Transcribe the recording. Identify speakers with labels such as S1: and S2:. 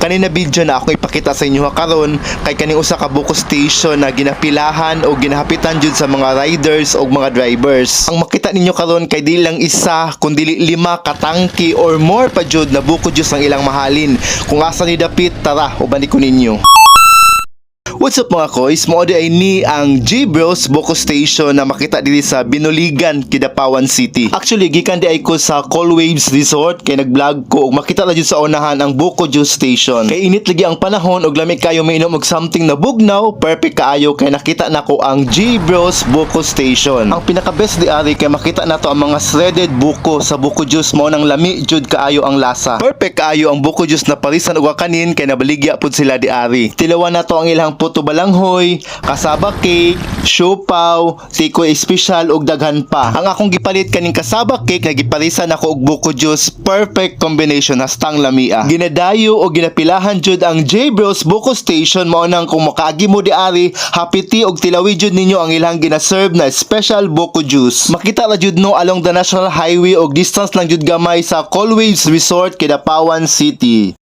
S1: Kanina video na ako ipakita sa inyo karon kay kaning usa ka buko station na ginapilahan o ginahapitan jud sa mga riders o mga drivers. Ang makita ninyo karon kay dili lang isa kundi 5 katangki or more pa jud na buko juice ang ilang mahalin. Kung asa ni dapit, tara uban ko ninyo. What's up mga koys? Moodi ay ni ang G-Bros Buko Station na makita diri sa Binuligan, Kidapawan City. Actually, gikan di ay ko sa Cool Waves Resort kay nag-vlog ko ug makita la jud sa unahan ang Buko Juice Station. Kay init lagi ang panahon ug lami kayo mainom og something na bugnaw, perfect kaayo kay nakita nako ang G-Bros Buko Station. Ang pinaka-best di ari kay makita nato ang mga shredded buko sa Buko Juice mao nang lami jud kaayo ang lasa. Perfect kaayo ang Buko Juice na parisan og kanin kay nabaligya pud sila di ari. Tilawan nato ang ilang puto balanghoy, kasaba cake, siopaw, tikoy special ug daghan pa. Ang akong gipalit kaning kasaba cake na giparisan ako og buko juice, perfect combination hastang lamia. Ginadayo o ginapilahan jud ang J-Bros Buko Station mao nang kung makaagi mo diari, hapiti og tilawi jud ninyo ang ilang gina-serve na special buko juice. Makita ra jud no along the National Highway og distance lang jud gamay sa Cool Waves Resort, Kidapawan City.